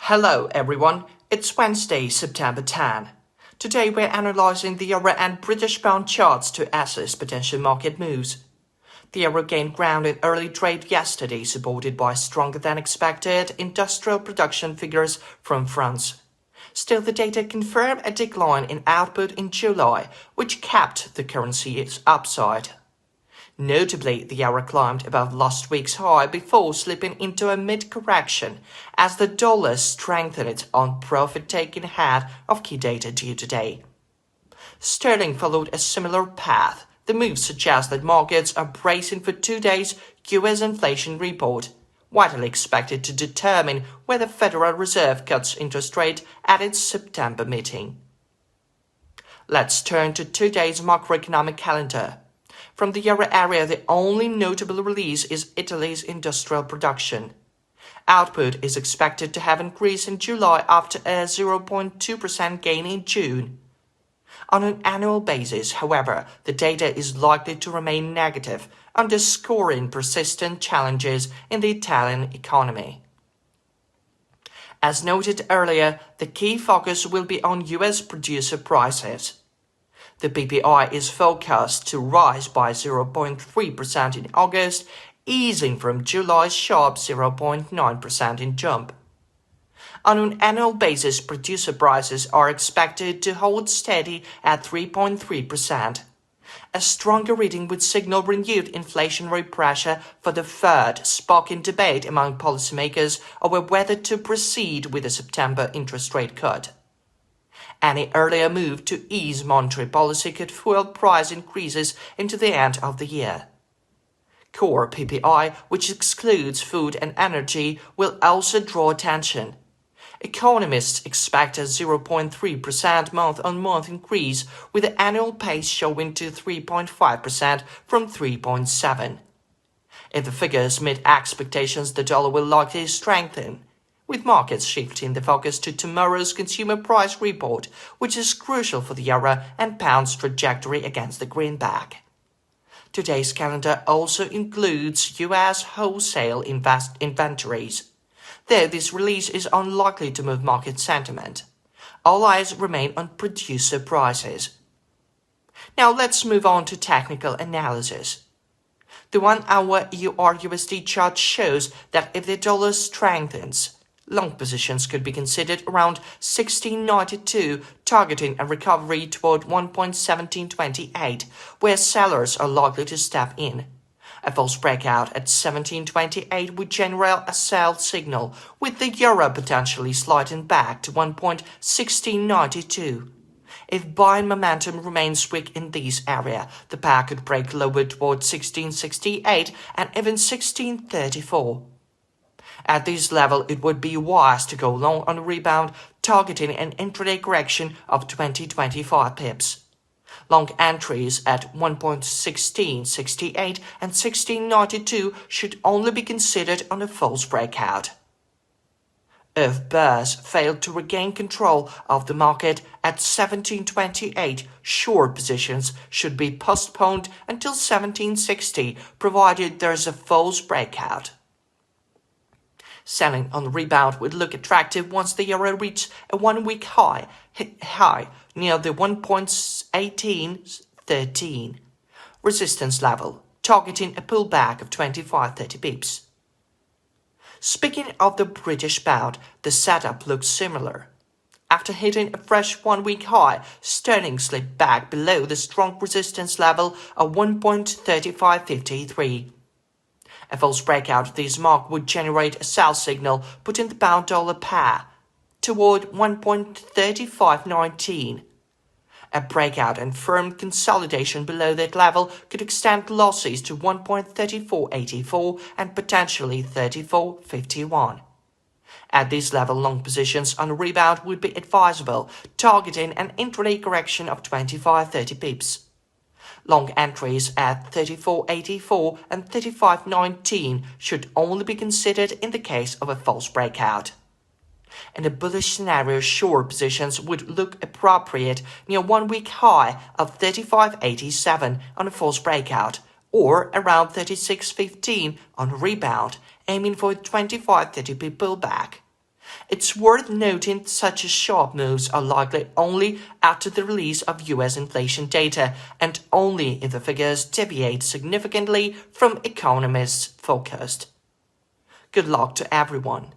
Hello everyone, it's Wednesday, September 10. Today we're analyzing the euro and British pound charts to assess potential market moves. The euro gained ground in early trade yesterday, supported by stronger than expected industrial production figures from France. Still, the data confirmed a decline in output in July, which capped the currency's upside. Notably, the euro climbed above last week's high before slipping into a mid-correction as the dollar strengthened on profit-taking ahead of key data due today. Sterling followed a similar path. The move suggests that markets are bracing for 2 days' US inflation report, widely expected to determine whether the Federal Reserve cuts interest rate at its September meeting. Let's turn to today's macroeconomic calendar. From the euro area, the only notable release is Italy's industrial production. Output is expected to have increased in July after a 0.2% gain in June. On an annual basis, however, the data is likely to remain negative, underscoring persistent challenges in the Italian economy. As noted earlier, the key focus will be on US producer prices. The PPI is forecast to rise by 0.3% in August, easing from July's sharp 0.9% in jump. On an annual basis, producer prices are expected to hold steady at 3.3%. A stronger reading would signal renewed inflationary pressure for the Fed, sparking debate among policymakers over whether to proceed with a September interest rate cut. Any earlier move to ease monetary policy could fuel price increases into the end of the year. Core PPI, which excludes food and energy, will also draw attention. Economists expect a 0.3% month-on-month increase, with the annual pace showing to 3.5% from 3.7%. If the figures meet expectations, the dollar will likely strengthen, with markets shifting the focus to tomorrow's consumer price report, which is crucial for the euro and pound's trajectory against the greenback. Today's calendar also includes US wholesale inventories, though this release is unlikely to move market sentiment. All eyes remain on producer prices. Now let's move on to technical analysis. The 1-hour EUR/USD chart shows that if the dollar strengthens, long positions could be considered around 16.92, targeting a recovery toward 1.1728, where sellers are likely to step in. A false breakout at 17.28 would generate a sell signal, with the euro potentially sliding back to 1.1692. If buying momentum remains weak in this area, the pair could break lower toward 16.68 and even 16.34. At this level, it would be wise to go long on a rebound, targeting an intraday correction of 20-25 pips. Long entries at 1.1668 and 16.92 should only be considered on a false breakout. If bears fail to regain control of the market at 17.28, short positions should be postponed until 17.60, provided there is a false breakout. Selling on the rebound would look attractive once the euro reaches a one-week high near the 1.1813 resistance level, targeting a pullback of 25-30 pips. Speaking of the British pound, the setup looks similar. After hitting a fresh one-week high, sterling slipped back below the strong resistance level of 1.3553. A false breakout of this mark would generate a sell signal, putting the pound-dollar pair toward 1.3519. A breakout and firm consolidation below that level could extend losses to 1.3484 and potentially 34.51. At this level, long positions on a rebound would be advisable, targeting an intraday correction of 25-30 pips. Long entries at 34.84 and 35.19 should only be considered in the case of a false breakout. In a bullish scenario, short positions would look appropriate near one-week high of 35.87 on a false breakout, or around 36.15 on a rebound, aiming for a 25-30 pip pullback. It's worth noting such sharp moves are likely only after the release of US inflation data and only if the figures deviate significantly from economists' forecast. Good luck to everyone.